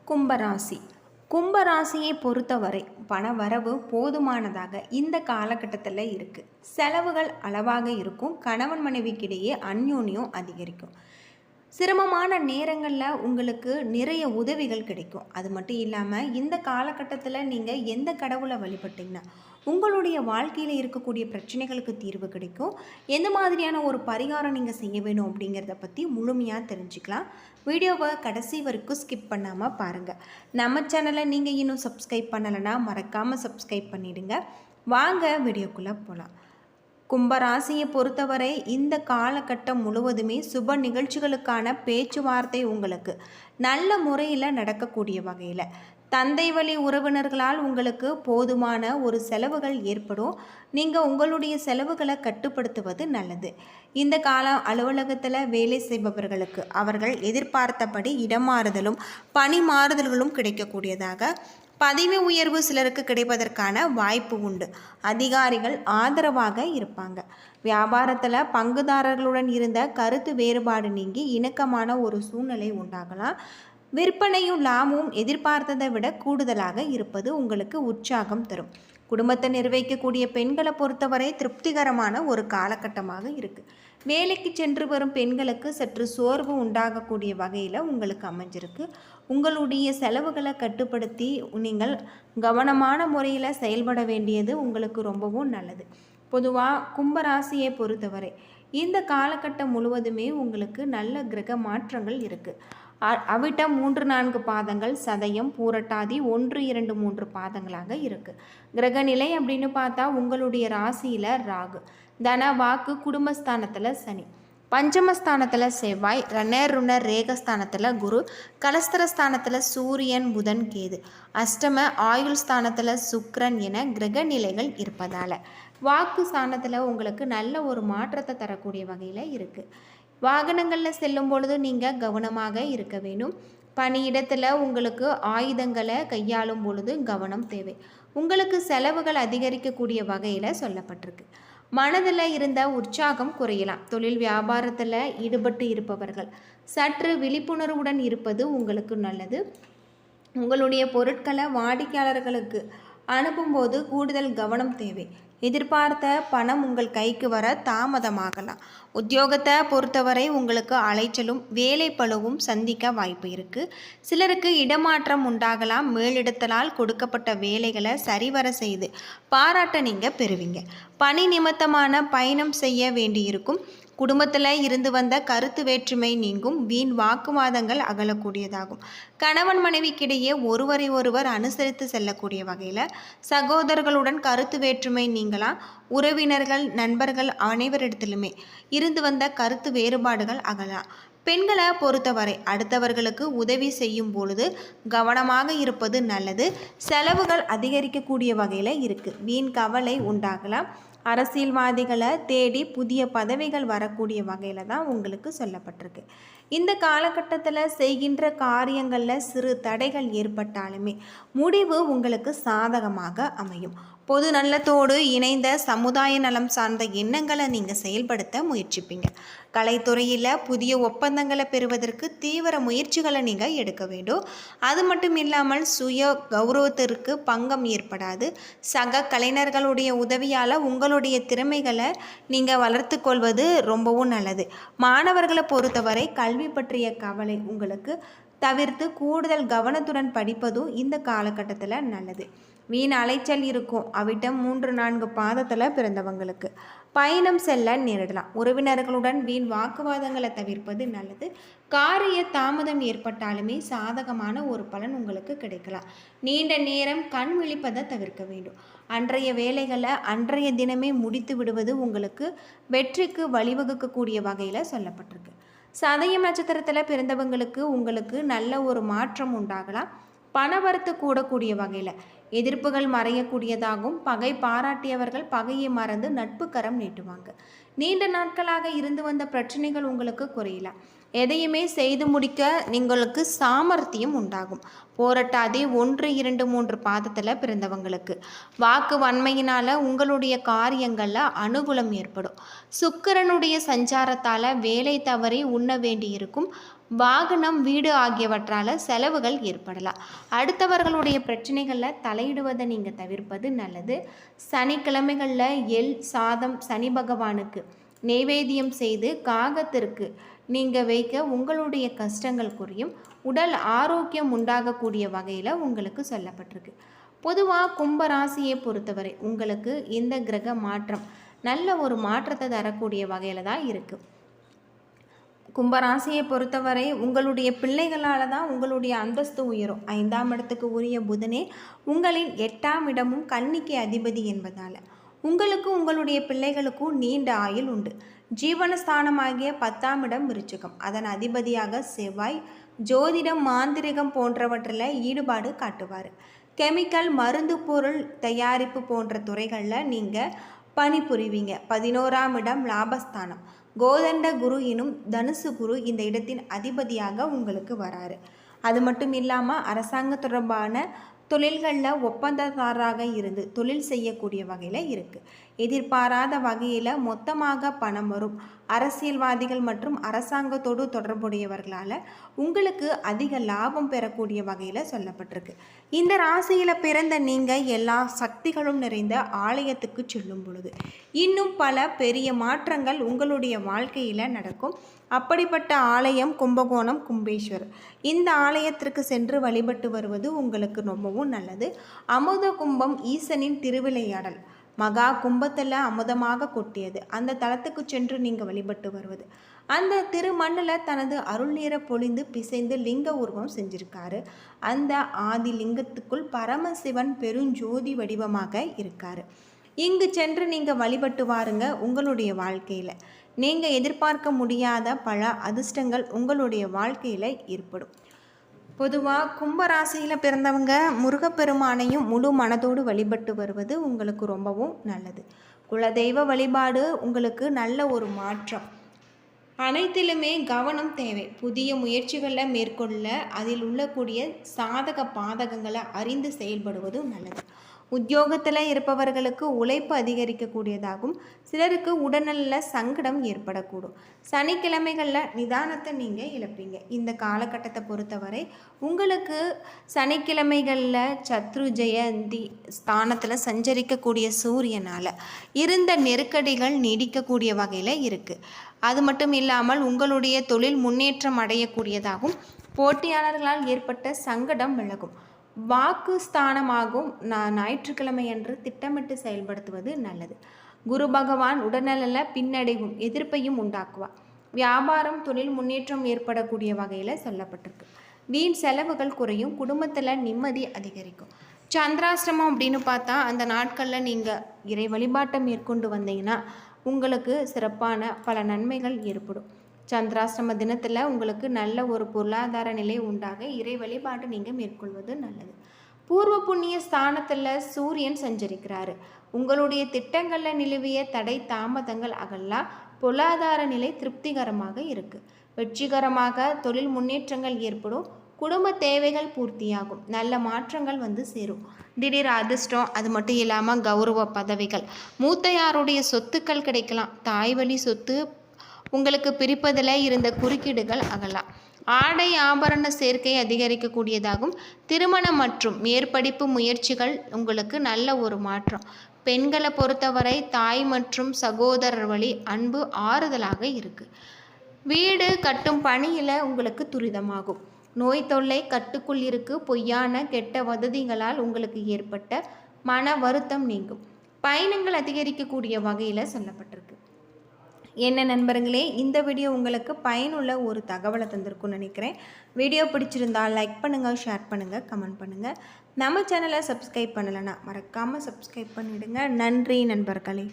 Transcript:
கும்பராசி. கும்பராசியை பொறுத்தவரை பண வரவு போதுமானதாக இந்த காலகட்டத்தில் இருக்குது. செலவுகள் அளவாக இருக்கும். கணவன் மனைவிக்கிடையே அந்யோன்யம் அதிகரிக்கும். சிரமமான நேரங்களில் உங்களுக்கு நிறைய உதவிகள் கிடைக்கும். அது மட்டும் இல்லாமல் இந்த காலகட்டத்தில் நீங்கள் எந்த கடவுளை வழிபட்டிங்கன்னா உங்களுடைய வாழ்க்கையில் இருக்கக்கூடிய பிரச்சனைகளுக்கு தீர்வு கிடைக்கும். எந்த மாதிரியான ஒரு பரிகாரம் நீங்கள் செய்ய வேணும் அப்படிங்கிறத பற்றி முழுமையாக தெரிஞ்சுக்கலாம். வீடியோவை கடைசி வரைக்கும் ஸ்கிப் பண்ணாமல் பாருங்கள். நம்ம சேனலை நீங்கள் இன்னும் சப்ஸ்கிரைப் பண்ணலைன்னா மறக்காமல் சப்ஸ்கிரைப் பண்ணிவிடுங்க. வாங்க வீடியோக்குள்ளே போகலாம். கும்பராசியை பொறுத்தவரை இந்த காலகட்டம் முழுவதுமே சுப நிகழ்ச்சிகளுக்கான பேச்சுவார்த்தை உங்களுக்கு நல்ல முறையில் நடக்கக்கூடிய வகையில் தந்தை வழி உறவினர்களால் உங்களுக்கு போதுமான ஒரு செலவுகள் ஏற்படும். நீங்கள் உங்களுடைய செலவுகளை கட்டுப்படுத்துவது நல்லது. இந்த காலம் அலுவலகத்தில் வேலை செய்பவர்களுக்கு அவர்கள் எதிர்பார்த்தபடி இடமாறுதலும் பணி மாறுதல்களும் கிடைக்கக்கூடியதாக, பதவி உயர்வு சிலருக்கு கிடைப்பதற்கான வாய்ப்பு உண்டு. அதிகாரிகள் ஆதரவாக இருப்பாங்க. வியாபாரத்தில் பங்குதாரர்களுடன் இருந்த கருத்து வேறுபாடு நீங்கி இணக்கமான ஒரு சூழ்நிலை உண்டாகலாம். விற்பனையும் லாபமும் எதிர்பார்த்ததை விட கூடுதலாக இருப்பது உங்களுக்கு உற்சாகம் தரும். குடும்பத்தை நிர்வகிக்கக்கூடிய பெண்களை பொறுத்தவரை திருப்திகரமான ஒரு காலகட்டமாக இருக்குது. வேலைக்கு சென்று வரும் பெண்களுக்கு சற்று சோர்வு உண்டாகக்கூடிய வகையில் உங்களுக்கு அமைஞ்சிருக்கு. உங்களுடைய செலவுகளை கட்டுப்படுத்தி நீங்கள் கவனமான முறையில் செயல்பட வேண்டியது உங்களுக்கு ரொம்பவும் நல்லது. பொதுவாக கும்பராசியை பொறுத்தவரை இந்த காலகட்டம் முழுவதுமே உங்களுக்கு நல்ல கிரக மாற்றங்கள் இருக்குது. அவிட்டம் 3-4 பாதங்கள், சதயம், பூரட்டாதி 1-2-3 பாதங்களாக இருக்குது. கிரகநிலை அப்படின்னு பார்த்தா உங்களுடைய ராசியில் ராகு, தன வாக்கு குடும்பஸ்தானத்தில் சனி, பஞ்சமஸ்தானத்தில் செவ்வாய், ருணர் ரேகஸ்தானத்தில் குரு, கலஸ்தரஸ்தானத்தில் சூரியன் புதன் கேது, அஷ்டம ஆயுள் ஸ்தானத்தில் சுக்கிரன் என கிரக நிலைகள் இருப்பதால் வாக்கு ஸ்தானத்தில் உங்களுக்கு நல்ல ஒரு மாற்றத்தை தரக்கூடிய வகையில் இருக்குது. வாகனங்களில் செல்லும் பொழுது நீங்கள் கவனமாக இருக்க வேண்டும். பணியிடத்தில் உங்களுக்கு ஆயுதங்களை கையாளும் பொழுது கவனம் தேவை. உங்களுக்கு செலவுகள் அதிகரிக்கக்கூடிய வகையில் சொல்லப்பட்டிருக்கு. மனதில் இருந்த உற்சாகம் குறையலாம். தொழில் வியாபாரத்தில் ஈடுபட்டு இருப்பவர்கள் சற்று விழிப்புணர்வுடன் இருப்பது உங்களுக்கு நல்லது. உங்களுடைய பொருட்களை வாடிக்கையாளர்களுக்கு அனுப்பும்போது கூடுதல் கவனம் தேவை. எதிர்பார்த்த பணம் உங்கள் கைக்கு வர தாமதமாகலாம். உத்தியோகத்தை பொறுத்தவரை உங்களுக்கு அலைச்சலும் வேலை பளுவும் சந்திக்க வாய்ப்பு இருக்குது. சிலருக்கு இடமாற்றம் உண்டாகலாம். மேலிடத்தலால் கொடுக்கப்பட்ட வேலைகளை சரிவர செய்து பாராட்ட நீங்கள் பெறுவீங்க. பணி நிமித்தமான பயணம் செய்ய வேண்டியிருக்கும். குடும்பத்தில் இருந்து வந்த கருத்து வேற்றுமை நீங்கும். வீண் வாக்குவாதங்கள் அகலக்கூடியதாகும். கணவன் மனைவிக்கிடையே ஒருவரை ஒருவர் அனுசரித்து செல்லக்கூடிய வகையில் சகோதரர்களுடன் கருத்து வேற்றுமை நீங்கலாம். உறவினர்கள் நண்பர்கள் அனைவரிடத்திலுமே இருந்து வந்த கருத்து வேறுபாடுகள் அகலாம். பெண்களை பொறுத்தவரை அடுத்தவர்களுக்கு உதவி செய்யும் பொழுது கவனமாக இருப்பது நல்லது. செலவுகள் அதிகரிக்கக்கூடிய வகையில் இருக்குது. வீண் கவலை உண்டாகலாம். அரசியல்வாதிகளை தேடி புதிய பதவிகள் வரக்கூடிய வகையில் தான் உங்களுக்கு சொல்லப்பட்டிருக்கு. இந்த காலகட்டத்தில் செய்கின்ற காரியங்களில் சிறு தடைகள் ஏற்பட்டாலுமே முடிவு உங்களுக்கு சாதகமாக அமையும். பொது நலத்தோடு இணைந்த சமுதாய நலம் சார்ந்த எண்ணங்களை நீங்கள் செயல்படுத்த முயற்சிப்பீங்க. கலைத்துறையில் புதிய ஒப்பந்தங்களை பெறுவதற்கு தீவிர முயற்சிகளை நீங்கள் எடுக்க வேண்டும். அது மட்டும் இல்லாமல் சுய கௌரவத்திற்கு பங்கம் ஏற்படாது. சக கலைஞர்களுடைய உதவியால் உங்களுடைய திறமைகளை நீங்கள் வளர்த்து கொள்வது ரொம்பவும் நல்லது. மாணவர்களை பொறுத்தவரை கல்வி பற்றிய கவலை உங்களுக்கு தவிர்த்து கூடுதல் கவனத்துடன் படிப்பதும் இந்த காலகட்டத்தில் நல்லது. வீண் அலைச்சல் இருக்கும். அவிட்டம் 3-4 பாதத்தில் பிறந்தவங்களுக்கு பயணம் செல்ல நேரிடலாம். உறவினர்களுடன் வீண் வாக்குவாதங்களை தவிர்ப்பது நல்லது. காரிய தாமதம் ஏற்பட்டாலுமே சாதகமான ஒரு பலன் உங்களுக்கு கிடைக்கலாம். நீண்ட நேரம் கண் விழிப்பதை தவிர்க்க வேண்டும். அன்றைய வேலைகளை அன்றைய தினமே முடித்து விடுவது உங்களுக்கு வெற்றிக்கு வழிவகுக்கக்கூடிய வகையில் சொல்லப்பட்டிருக்கு. சதயம் நட்சத்திரத்தில் பிறந்தவங்களுக்கு உங்களுக்கு நல்ல ஒரு மாற்றம் உண்டாகலாம். பணவரத்து கூடக்கூடிய வகையில் எதிர்ப்புகள் மறையக்கூடியதாகவும் பகை பாராட்டியவர்கள் பகையை மறந்து நட்பு கரம் நீட்டுவாங்க. நீண்ட நாட்களாக இருந்து வந்த பிரச்சனைகள் உங்களுக்கு குறையலாம். எதையுமே செய்து முடிக்க உங்களுக்கு சாமர்த்தியம் உண்டாகும். போராட்டாதே 1-2-3 பாதத்தில் பிறந்தவங்களுக்கு வாக்கு வன்மையினால் உங்களுடைய காரியங்களில் அனுகூலம் ஏற்படும். சுக்கிரனுடைய சஞ்சாரத்தால் வேலை தவறி உண்ண வேண்டியிருக்கும். வாகனம், வீடு ஆகியவற்றால் செலவுகள் ஏற்படலாம். அடுத்தவர்களுடைய பிரச்சனைகளில் தலையிடுவதை நீங்கள் தவிர்ப்பது நல்லது. சனிக்கிழமைகளில் எள் சாதம் சனி பகவானுக்கு நெய்வேத்தியம் செய்து காகத்திற்கு நீங்கள் வைக்க உங்களுடைய கஷ்டங்கள் குறையும். உடல் ஆரோக்கியம் உண்டாகக்கூடிய வகையில் உங்களுக்கு சொல்லப்பட்டிருக்கு. பொதுவாக கும்பராசியை பொறுத்தவரை உங்களுக்கு இந்த கிரக மாற்றம் நல்ல ஒரு மாற்றத்தை தரக்கூடிய வகையில் தான் இருக்குது. கும்பராசியை பொறுத்தவரை உங்களுடைய பிள்ளைகளால் தான் உங்களுடைய அந்தஸ்து உயரும். 5ஆம் இடத்துக்கு உரிய புதனே உங்களின் 8ஆம் இடமும் கன்னிக்கு அதிபதி என்பதால் உங்களுக்கும் உங்களுடைய பிள்ளைகளுக்கும் நீண்ட ஆயுள் உண்டு. ஜீவனஸ்தானமாகிய 10ஆம் இடம் விருச்சிகம், அதன் அதிபதியாக செவ்வாய் ஜோதிடம், மாந்திரிகம் போன்றவற்றில் ஈடுபாடு காட்டுவார். கெமிக்கல், மருந்து பொருள் தயாரிப்பு போன்ற துறைகளில் நீங்கள் பணிபுரிவீங்க. 11ஆம் இடம் லாபஸ்தானம், கோதண்ட குரு எனும் தனுசு குரு இந்த இடத்தின் அதிபதியாக உங்களுக்கு வராரு. அது மட்டும் இல்லாமல் அரசாங்க தொடர்பான தொழில்களில் ஒப்பந்ததாரராக இருந்து தொழில் செய்யக்கூடிய வகையில் இருக்குது. எதிர்பாராத வகையில் மொத்தமாக பணம் வரும். அரசியல்வாதிகள் மற்றும் அரசாங்கத்தோடு தொடர்புடையவர்களால் உங்களுக்கு அதிக லாபம் பெறக்கூடிய வகையில் சொல்லப்பட்டிருக்கு. இந்த ராசியில் பிறந்த நீங்கள் எல்லா சக்திகளும் நிறைந்த ஆலயத்துக்கு செல்லும் பொழுது இன்னும் பல பெரிய மாற்றங்கள் உங்களுடைய வாழ்க்கையில் நடக்கும். அப்படிப்பட்ட ஆலயம் கும்பகோணம் கும்பேஸ்வரர். இந்த ஆலயத்திற்கு சென்று வழிபட்டு வருவது உங்களுக்கு ரொம்பவும் நல்லது. அமுத கும்பம் ஈசனின் திருவிளையாடல், மகா கும்பத்தில் அமுதமாக கொட்டியது. அந்த தலத்துக்கு சென்று நீங்கள் வழிபட்டு வருவது, அந்த திருமண்ணில் தனது அருள் நீரை பொழிந்து பிசைந்து லிங்க உருவம் செஞ்சிருக்காரு. அந்த ஆதி லிங்கத்துக்குள் பரமசிவன் பெருஞ்சோதி வடிவமாக இருக்காரு. இங்கு சென்று நீங்கள் வழிபட்டு வாருங்க. உங்களுடைய வாழ்க்கையில் நீங்கள் எதிர்பார்க்க முடியாத பல அதிர்ஷ்டங்கள் உங்களுடைய வாழ்க்கையில் ஏற்படும். பொதுவாக கும்பராசியில் பிறந்தவங்க முருகப்பெருமானையும் முழு மனதோடு வழிபட்டு வருவது உங்களுக்கு ரொம்பவும் நல்லது. குலதெய்வ வழிபாடு உங்களுக்கு நல்ல ஒரு மாற்றம். அனைத்திலுமே கவனம் தேவை. புதிய முயற்சிகளில் மேற்கொள்ள அதில் உள்ளக்கூடிய சாதக பாதகங்களை அறிந்து செயல்படுவதும் நல்லது. உத்தியோகத்தில் இருப்பவர்களுக்கு உழைப்பு அதிகரிக்கக்கூடியதாகும். சிலருக்கு உடல்நல சங்கடம் ஏற்படக்கூடும். சனிக்கிழமைகளில் நிதானத்தை நீங்கள் இழப்பீங்க. இந்த காலகட்டத்தை பொறுத்தவரை உங்களுக்கு சனிக்கிழமைகளில் சத்ரு ஜெயந்தி ஸ்தானத்தில் சஞ்சரிக்கக்கூடிய சூரியனால் இருந்த நெருக்கடிகள் நீடிக்கக்கூடிய வகையில் இருக்குது. அது மட்டும் இல்லாமல் உங்களுடைய தொழில் முன்னேற்றம் அடையக்கூடியதாகும். போட்டியாளர்களால் ஏற்பட்ட சங்கடம் விலகும். வாக்கு ஸ்தானமாகும் ஞாயிற்றுக்கிழமை அன்று திட்டமிட்டு செயல்படுத்துவது நல்லது. குரு பகவான் உடல்நல பின்னடைவும் எதிர்ப்பையும் உண்டாக்குவார். வியாபாரம் தொழில் முன்னேற்றம் ஏற்படக்கூடிய வகையில் சொல்லப்பட்டிருக்கு. வீண் செலவுகள் குறையும். குடும்பத்தில் நிம்மதி அதிகரிக்கும். சந்திராசிரமம் அப்படின்னு பார்த்தா அந்த நாட்களில் நீங்கள் இறை வழிபாட்டை மேற்கொண்டு வந்தீங்கன்னா உங்களுக்கு சிறப்பான பல நன்மைகள் ஏற்படும். சந்திராசிரம தினத்தில் உங்களுக்கு நல்ல ஒரு பொருளாதார நிலை உண்டாக இறை வழிபாடு நீங்கள் மேற்கொள்வது நல்லது. பூர்வ புண்ணிய ஸ்தானத்தில் சூரியன் சஞ்சரிக்கிறாரு. உங்களுடைய திட்டங்களில் நிலவிய தடை தாமதங்கள் அகலாம். பொருளாதார நிலை திருப்திகரமாக இருக்குது. வெற்றிகரமாக தொழில் முன்னேற்றங்கள் ஏற்படும். குடும்ப தேவைகள் பூர்த்தியாகும். நல்ல மாற்றங்கள் வந்து சேரும். திடீர் அதிர்ஷ்டம், அது மட்டும் இல்லாமல் கௌரவ பதவிகள், மூத்தையாருடைய சொத்துக்கள் கிடைக்கலாம். தாய்வழி சொத்து உங்களுக்கு பிரிப்பதில் இருந்த குறுக்கீடுகள் அகலாம். ஆடை ஆபரண சேர்க்கை அதிகரிக்கக்கூடியதாகும். திருமணம் மற்றும் மேற்படிப்பு முயற்சிகள் உங்களுக்கு நல்ல ஒரு மாற்றம். பெண்களை பொறுத்தவரை தாய் மற்றும் சகோதரர் வழி அன்பு ஆறுதலாக இருக்குது. வீடு கட்டும் பணியில் உங்களுக்கு துரிதமாகும். நோய் தொல்லை கட்டுக்குள் இருக்கு. பொய்யான கெட்ட வதந்திகளால் உங்களுக்கு ஏற்பட்ட மன வருத்தம் நீங்கும். பயணங்கள் அதிகரிக்கக்கூடிய வகையில் சொல்லப்பட்டிருக்கு. என்ன நண்பர்களே, இந்த வீடியோ உங்களுக்கு பயனுள்ள ஒரு தகவலை தந்திருக்குன்னு நினைக்கிறேன். வீடியோ பிடிச்சிருந்தால் லைக் பண்ணுங்கள், ஷேர் பண்ணுங்கள், கமெண்ட் பண்ணுங்கள். நம்ம சேனலை சப்ஸ்கிரைப் பண்ணலைன்னா மறக்காமல் சப்ஸ்கிரைப் பண்ணிவிடுங்க. நன்றி நண்பர்களே.